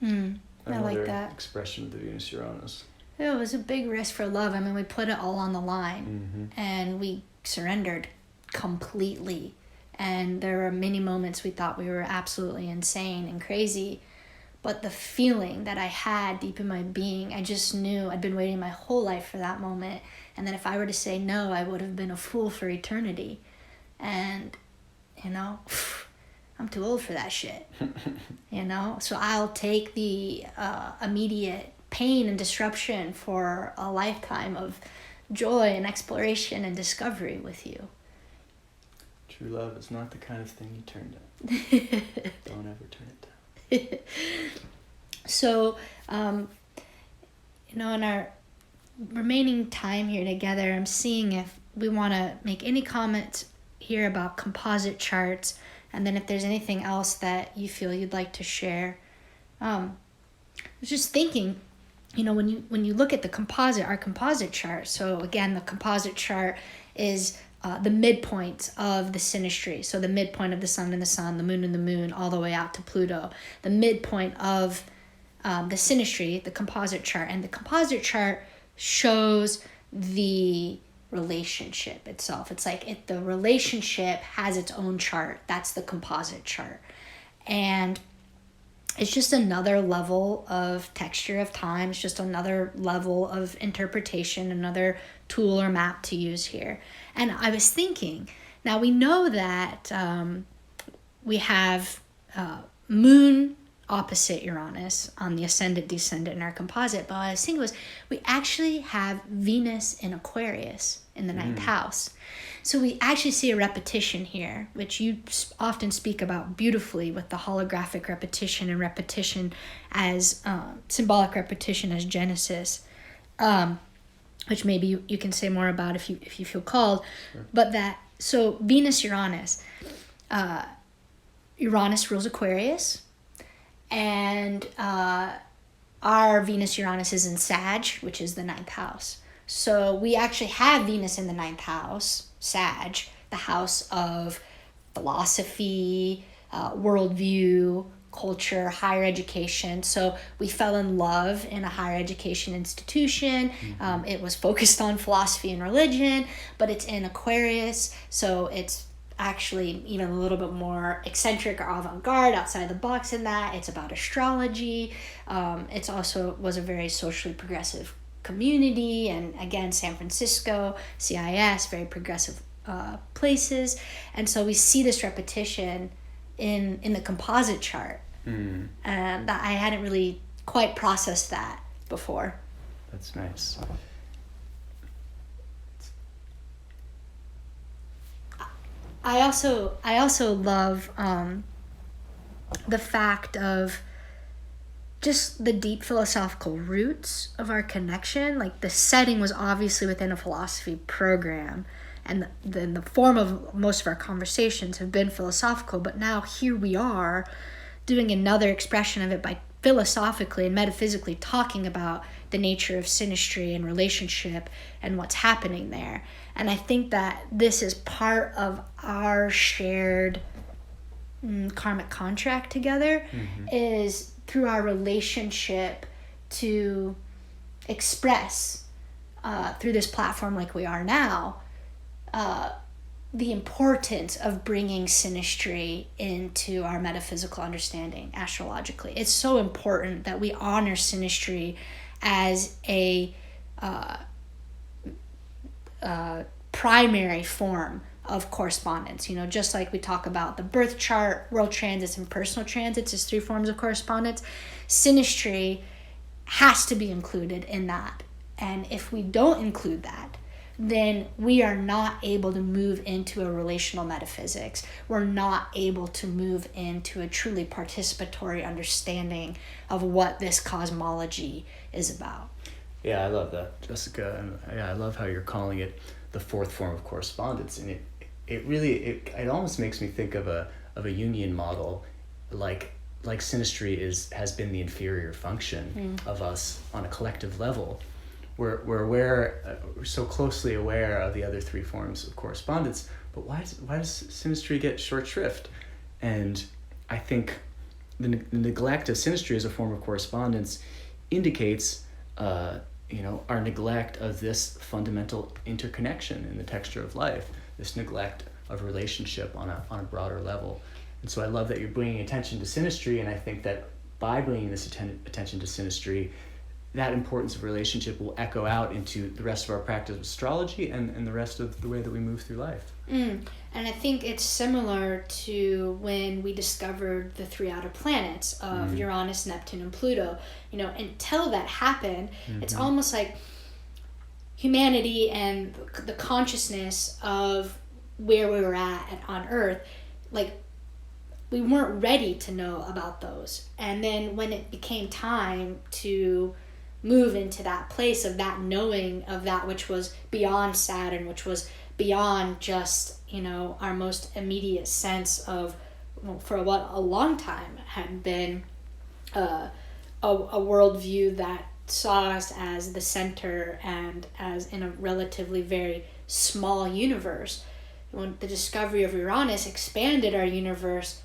I like that expression of the Venus-Uranus. It was a big risk for love. I mean, we put it all on the line, and we surrendered completely. And there were many moments we thought we were absolutely insane and crazy. But the feeling that I had deep in my being, I just knew I'd been waiting my whole life for that moment. And that if I were to say no, I would have been a fool for eternity. And, you know, I'm too old for that shit. You know? So I'll take the immediate pain and disruption for a lifetime of joy and exploration and discovery with you. True love is not the kind of thing you turn down. Don't ever turn it down. So, in our remaining time here together, I'm seeing if we want to make any comments here about composite charts, and then if there's anything else that you feel you'd like to share. I was just thinking, when you look at our composite chart, so again, the composite chart is the midpoint of the synastry. So the midpoint of the sun and the sun, the moon and the moon, all the way out to Pluto. The midpoint of the synastry, the composite chart. And the composite chart shows the relationship itself. It's like the relationship has its own chart. That's the composite chart. And it's just another level of texture of time. It's just another level of interpretation, another tool or map to use here. And I was thinking, now we know that we have moon opposite Uranus on the ascendant, descendant in our composite. But what I was thinking was we actually have Venus in Aquarius in the ninth house. So we actually see a repetition here, which you often speak about beautifully with the holographic repetition and repetition as symbolic repetition as Genesis, which maybe you can say more about if you feel called. Sure. But so Venus, Uranus. Uranus rules Aquarius, and our Venus, Uranus is in Sag, which is the ninth house. So we actually have Venus in the ninth house, Sag, the house of philosophy, worldview, culture, higher education. So we fell in love in a higher education institution. It was focused on philosophy and religion, but it's in Aquarius. So it's actually even a little bit more eccentric or avant-garde, outside the box in that. It's about astrology. It's also was a very socially progressive community, and again, San Francisco, CIS, very progressive places. And so we see this repetition in the composite chart. And that I hadn't really quite processed that before. That's nice. I also love the fact of just the deep philosophical roots of our connection. Like the setting was obviously within a philosophy program, and the form of most of our conversations have been philosophical, but now here we are doing another expression of it by philosophically and metaphysically talking about the nature of synastry and relationship and what's happening there. And I think that this is part of our shared karmic contract together, is through our relationship to express through this platform like we are now, the importance of bringing synastry into our metaphysical understanding astrologically. It's so important that we honor synastry as a primary form of correspondence. Just like we talk about the birth chart, world transits, and personal transits as 3 forms of correspondence, synastry has to be included in that. And if we don't include that, then we are not able to move into a relational metaphysics. We're not able to move into a truly participatory understanding of what this cosmology is about. Yeah, I love that, Jessica. And I love how you're calling it the 4th form of correspondence. And it almost makes me think of a Jungian model, like synastry has been the inferior function of us on a collective level. We're aware, we're so closely aware of the other 3 forms of correspondence, but why does synastry get short shrift? And I think the neglect of synastry as a form of correspondence indicates our neglect of this fundamental interconnection in the texture of life, this neglect of relationship on a broader level. And so I love that you're bringing attention to synastry, and I think that by bringing this attention to synastry, that importance of relationship will echo out into the rest of our practice of astrology and the rest of the way that we move through life. And I think it's similar to when we discovered the 3 outer planets of Uranus, Neptune, and Pluto. Until that happened, it's almost like humanity and the consciousness of where we were at on Earth, like, we weren't ready to know about those. And then when it became time to move into that place of that knowing of that which was beyond Saturn, which was beyond just, our most immediate sense of, for what a long time had been a worldview that saw us as the center and as in a relatively very small universe. When the discovery of Uranus expanded our universe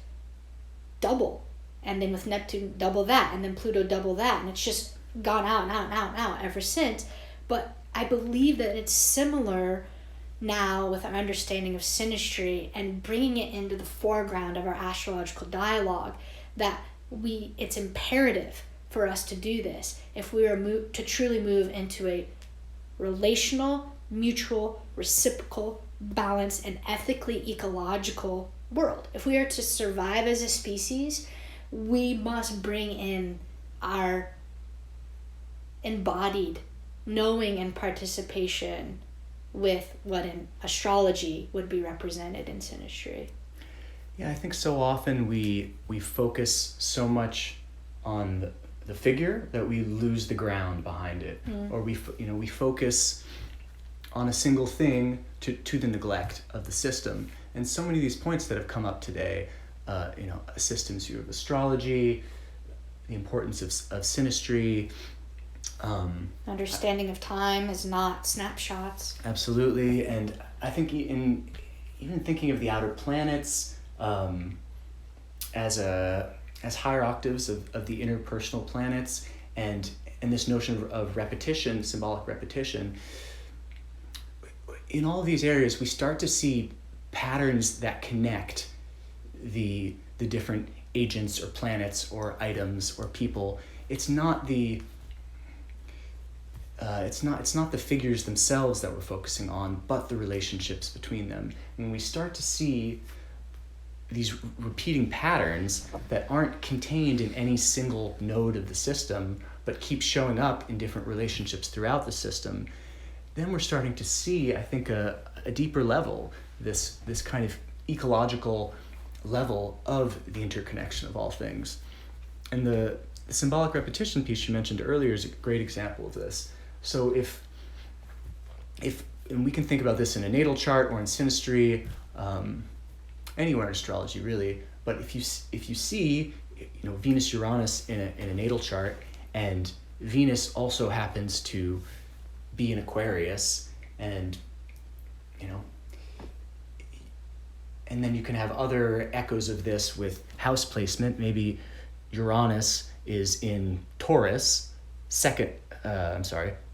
double, and then with Neptune double that, and then Pluto double that, and it's just gone out ever since. But I believe that it's similar now with our understanding of synastry and bringing it into the foreground of our astrological dialogue, that it's imperative for us to do this if we are to truly move into a relational, mutual, reciprocal, balanced, and ethically ecological world. If we are to survive as a species, we must bring in our embodied knowing and participation with what in astrology would be represented in synastry. Yeah, I think so often we focus so much on the figure that we lose the ground behind it, or we focus on a single thing to the neglect of the system. And so many of these points that have come up today, a systems view of astrology, the importance of synastry, understanding of time is not snapshots. Absolutely. And I think even thinking of the outer planets as higher octaves of the interpersonal planets, and this notion of repetition, symbolic repetition, in all of these areas we start to see patterns that connect the different agents or planets or items or people. It's not the figures themselves that we're focusing on, but the relationships between them. When we start to see these repeating patterns that aren't contained in any single node of the system, but keep showing up in different relationships throughout the system, then we're starting to see, I think, a deeper level, this kind of ecological level of the interconnection of all things. And the symbolic repetition piece you mentioned earlier is a great example of this. So if and we can think about this in a natal chart or in synastry, anywhere in astrology really, but if you see Venus Uranus in a natal chart, and Venus also happens to be in Aquarius, and and then you can have other echoes of this with house placement. Maybe Uranus is in Taurus,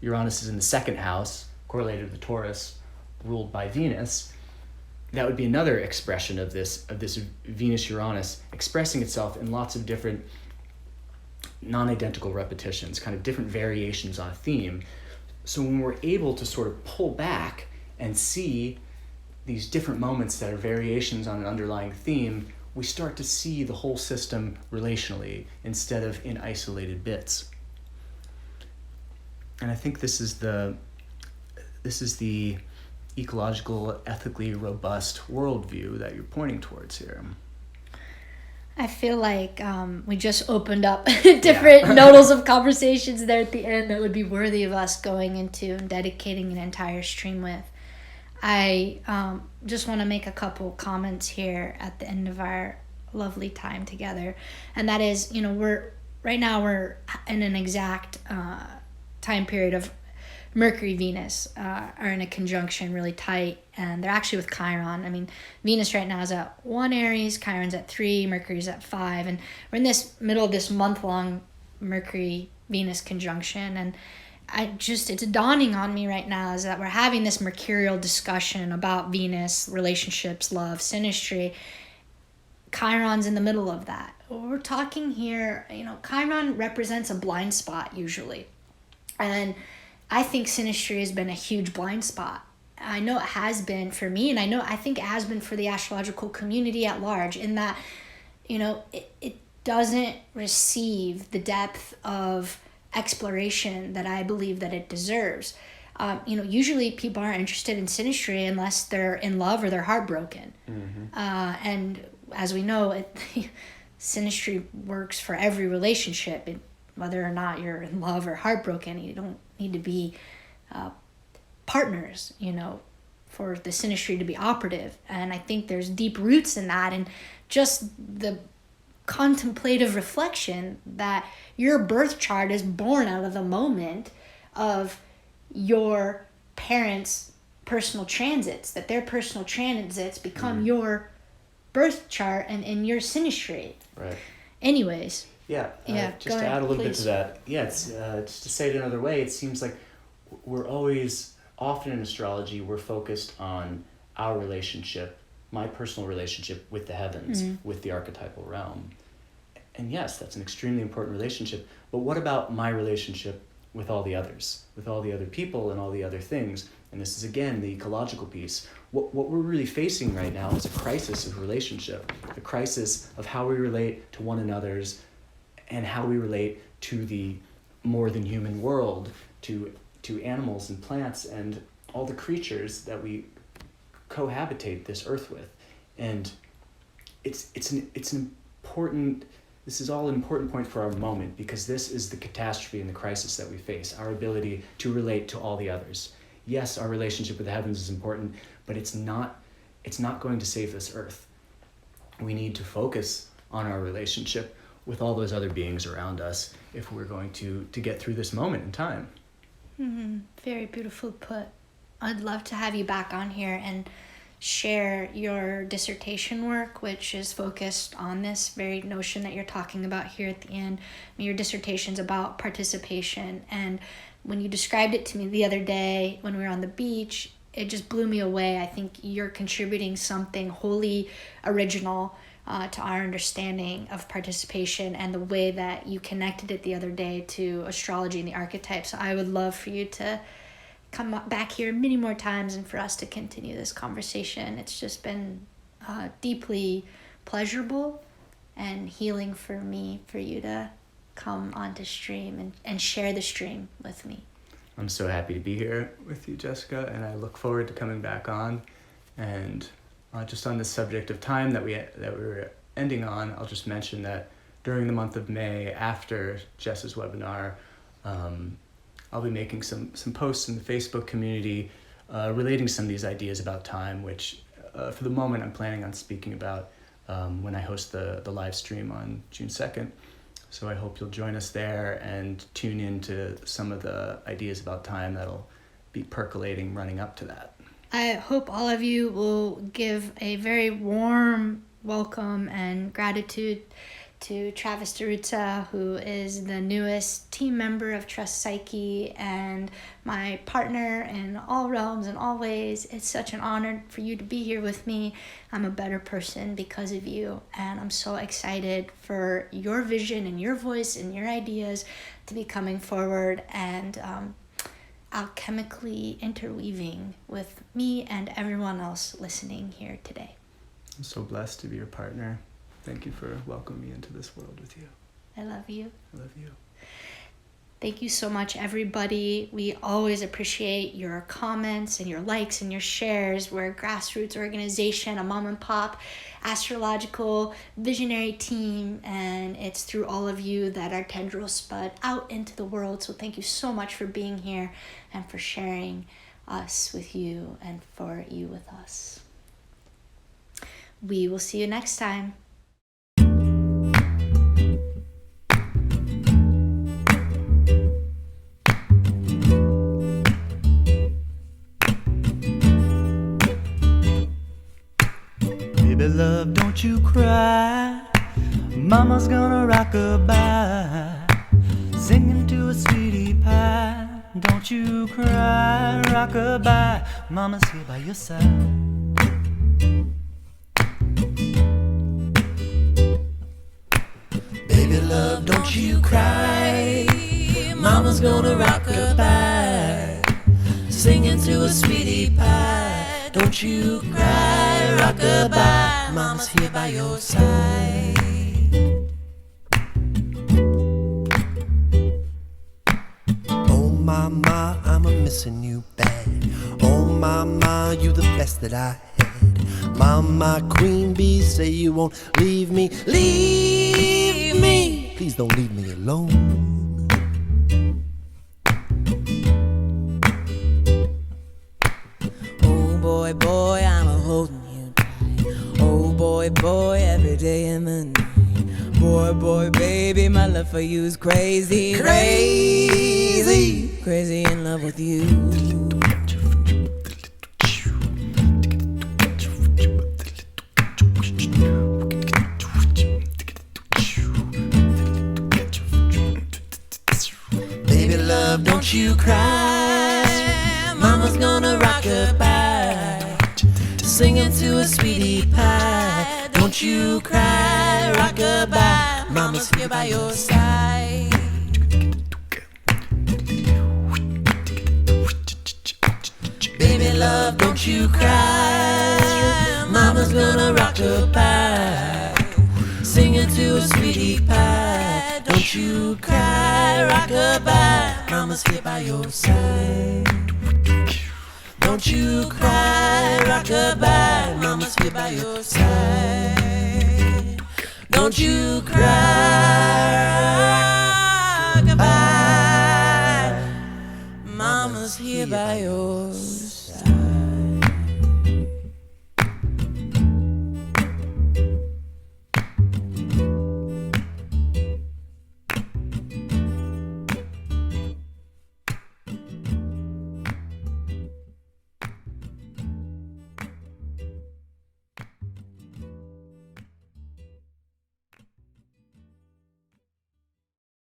Uranus is in the second house, correlated with Taurus, ruled by Venus. That would be another expression of this Venus-Uranus expressing itself in lots of different non-identical repetitions, kind of different variations on a theme. So when we're able to sort of pull back and see these different moments that are variations on an underlying theme, we start to see the whole system relationally instead of in isolated bits. And I think this is the ecological, ethically robust worldview that you're pointing towards here. I feel like we just opened up different nodals of conversations there at the end that would be worthy of us going into and dedicating an entire stream with. I just want to make a couple comments here at the end of our lovely time together. And that is, we're in an exact time period of Mercury, Venus are in a conjunction really tight, and they're actually with Chiron. I mean, Venus right now is at 1 Aries, Chiron's at 3, Mercury's at 5, and we're in this middle of this month-long Mercury-Venus conjunction, and it's dawning on me right now is that we're having this mercurial discussion about Venus, relationships, love, synastry. Chiron's in the middle of that. We're talking here, Chiron represents a blind spot usually. And I think synastry has been a huge blind spot. I know it has been for me, and I think it has been for the astrological community at large, in that, it doesn't receive the depth of exploration that I believe that it deserves. Usually people aren't interested in synastry unless they're in love or they're heartbroken. Mm-hmm. And as we know, synastry works for every relationship, whether or not you're in love or heartbroken. You don't need to be partners, for the synastry to be operative. And I think there's deep roots in that, and just the contemplative reflection that your birth chart is born out of the moment of your parents' personal transits, that their personal transits become your birth chart and your synastry. Right. Anyways. Yeah. Just to add a little bit to that. Yeah, it's just to say it another way, it seems like we're always, often in astrology, we're focused on our relationship, my personal relationship with the heavens, with the archetypal realm. And yes, that's an extremely important relationship. But what about my relationship with all the others, with all the other people and all the other things? And this is, again, the ecological piece. What we're really facing right now is a crisis of relationship, a crisis of how we relate to one another's and how we relate to the more than human world, to animals and plants and all the creatures that we cohabitate this earth with. And it's an important, this is all an important point for our moment, because this is the catastrophe and the crisis that we face, our ability to relate to all the others. Yes, our relationship with the heavens is important, but it's not going to save this earth. We need to focus on our relationship with all those other beings around us if we're going to get through this moment in time. Mm-hmm. Very beautiful put. I'd love to have you back on here and share your dissertation work, which is focused on this very notion that you're talking about here at the end. Your dissertation's about participation, and when you described it to me the other day when we were on the beach, it just blew me away. I think you're contributing something wholly original to our understanding of participation and the way that you connected it the other day to astrology and the archetypes. So I would love for you to come back here many more times and for us to continue this conversation. It's just been deeply pleasurable and healing for me for you to come onto stream and share the stream with me. I'm so happy to be here with you, Jessica, and I look forward to coming back on. And just on the subject of time that we were ending on, I'll just mention that during the month of May, after Jess's webinar, I'll be making some posts in the Facebook community relating some of these ideas about time, which for the moment I'm planning on speaking about when I host the live stream on June 2nd. So I hope you'll join us there and tune into some of the ideas about time that'll be percolating running up to that. I hope all of you will give a very warm welcome and gratitude to Travis DiRuzza, who is the newest team member of Trust Psyche and my partner in all realms and all ways. It's such an honor for you to be here with me. I'm a better person because of you, and I'm so excited for your vision and your voice and your ideas to be coming forward and alchemically interweaving with me and everyone else listening here today. I'm so blessed to be your partner. Thank you for welcoming me into this world with you. I love you. I love you. Thank you so much, everybody. We always appreciate your comments and your likes and your shares. We're a grassroots organization, a mom and pop astrological visionary team, and it's through all of you that our tendrils spud out into the world. So thank you so much for being here and for sharing us with you and for you with us. We will see you next time. Baby love, don't you cry. Mama's gonna rock-a-bye, singing to a sweetie pie. don't you cry. Rockabye, mama's here by your side. Baby love, don't you cry. Mama's gonna rock-a-bye, singing to a sweetie pie. Don't you cry, rock-a-bye, mama's here by your side. Oh mama, I'm a-missing you bad. Oh mama, you the best that I had. Mama, queen bee, say you won't leave me. Leave me, please don't leave me alone. Boy, boy, I'm a-holding you tight. Oh boy, boy, every day and the night. Boy, boy, baby, my love for you is crazy. Crazy, crazy in love with you. Baby love, don't you cry. Mama's gonna rock-a-bye, singing to a sweetie pie. Don't you cry, rock-a-bye, mama's here by your side. Baby love, don't you cry. Mama's gonna rock-a-bye, singing to a sweetie pie. Don't you cry, rock-a-bye, mama's here by your side. Don't you cry, rock-a-bye, mama's here by your side. Don't you cry, rock-a-bye, mama's here by your side.